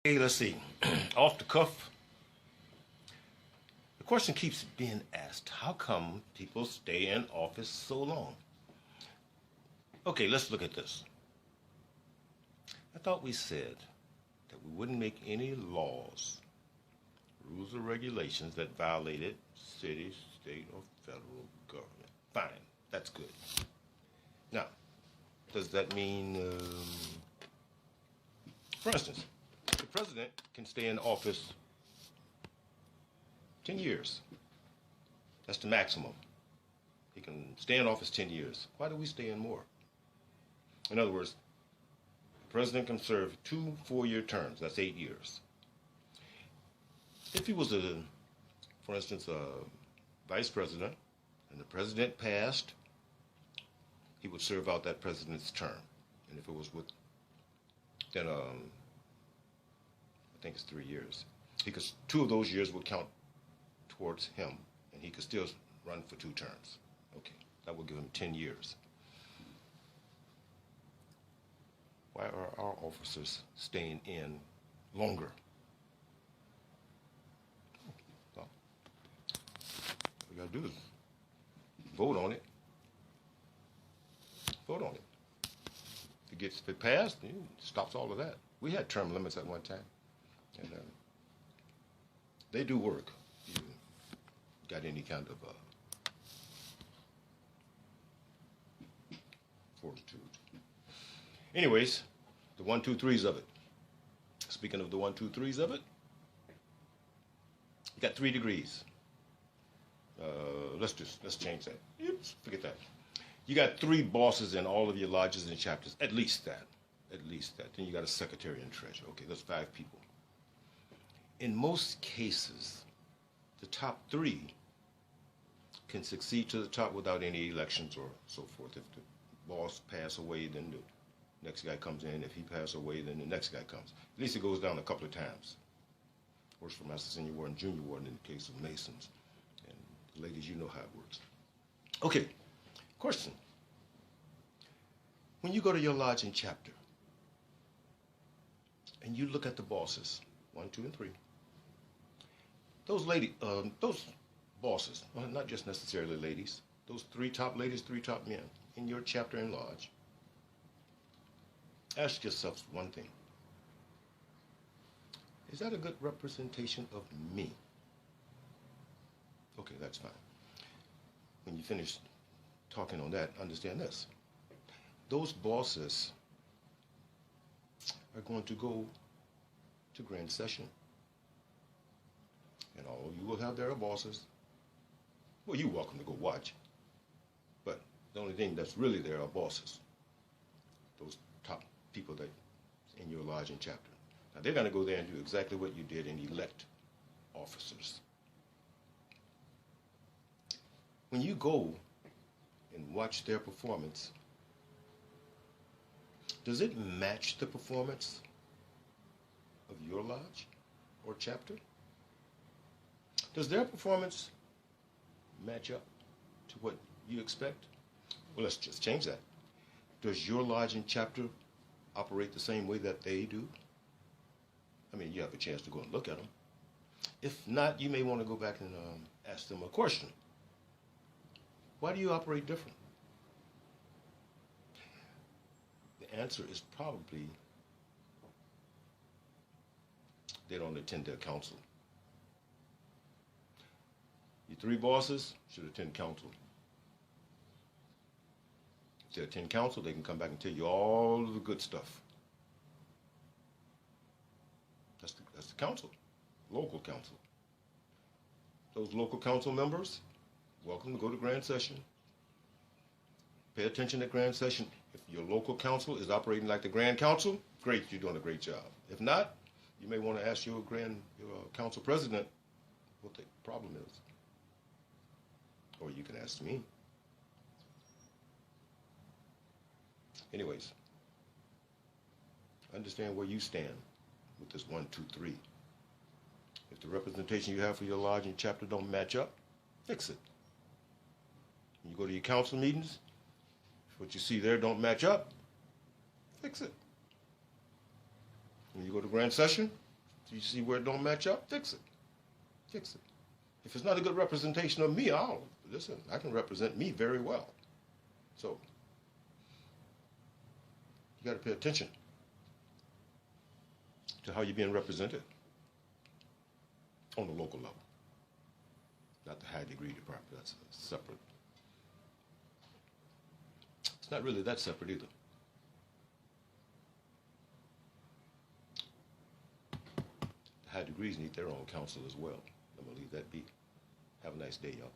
Hey, let's see. Off the cuff, the question keeps being asked, how come people stay in office so long? Okay, let's look at this. I thought we said that we wouldn't make any laws, rules, or regulations that violated city, state, or federal government. Fine, that's good. Now, does that mean, for instance, the president can stay in office 10 years. That's the maximum. He can stay in office 10 years. Why do we stay in more? In other words, the president can serve 2 4-year terms. That's 8 years. If he was, for instance, a vice president, and the president passed, he would serve out that president's term. And if it was with, then I think it's 3 years. Because 2 of those years would count towards him, and he could still run for 2 terms. Okay, that would give him 10 years. Why are our officers staying in longer? Well, all we gotta do is vote on it. Vote on it. If it passed, it stops all of that. We had term limits at one time, and they do work. You got any kind of fortitude. Anyways, the 1, 2, 3s of it. Speaking of the 1, 2, 3s of it, you got 3 degrees. Let's change that. Oops, forget that. You got 3 bosses in all of your lodges and chapters. At least that. Then you got a secretary and treasurer. Okay, that's 5 people. In most cases, the top 3 can succeed to the top without any elections or so forth. If the boss pass away, then the next guy comes in. If he pass away, then the next guy comes. At least it goes down a couple of times. Works for Master Senior Ward and Junior Ward in the case of Masons. And ladies, you know how it works. Okay, question. When you go to your lodge and chapter, and you look at the bosses, 1, 2, and 3, those bosses, well, not just necessarily ladies, those 3 top ladies, 3 top men in your chapter and lodge, ask yourself one thing. Is that a good representation of me? Okay, that's fine. When you finish talking on that, understand this. Those bosses are going to go to grand session. And all you will have there are bosses. Well, you're welcome to go watch. But the only thing that's really there are bosses. Those top people that in your lodge and chapter. Now they're going to go there and do exactly what you did and elect officers. When you go and watch their performance, does it match the performance of your lodge or chapter? Does their performance match up to what you expect? Well, let's just change that. Does your lodge and chapter operate the same way that they do? I mean, you have a chance to go and look at them. If not, you may want to go back and ask them a question. Why do you operate different? The answer is probably they don't attend their council. Your 3 bosses should attend council. If they attend council, they can come back and tell you all of the good stuff. That's the council, local council. Those local council members, welcome to go to grand session. Pay attention at grand session. If your local council is operating like the grand council, great, you're doing a great job. If not, you may want to ask your council president what the problem is. Or you can ask me. Anyways, understand where you stand with this 1, 2, 3. If the representation you have for your lodge and chapter don't match up, fix it. When you go to your council meetings, if what you see there don't match up, fix it. When you go to grand session, You see where it don't match up? Fix it. Fix it. If it's not a good representation of me, listen, I can represent me very well. So, you got to pay attention to how you're being represented on the local level. Not the high degree department, that's separate. It's not really that separate either. The high degrees need their own counsel as well. I'm going to leave that be. Have a nice day, y'all.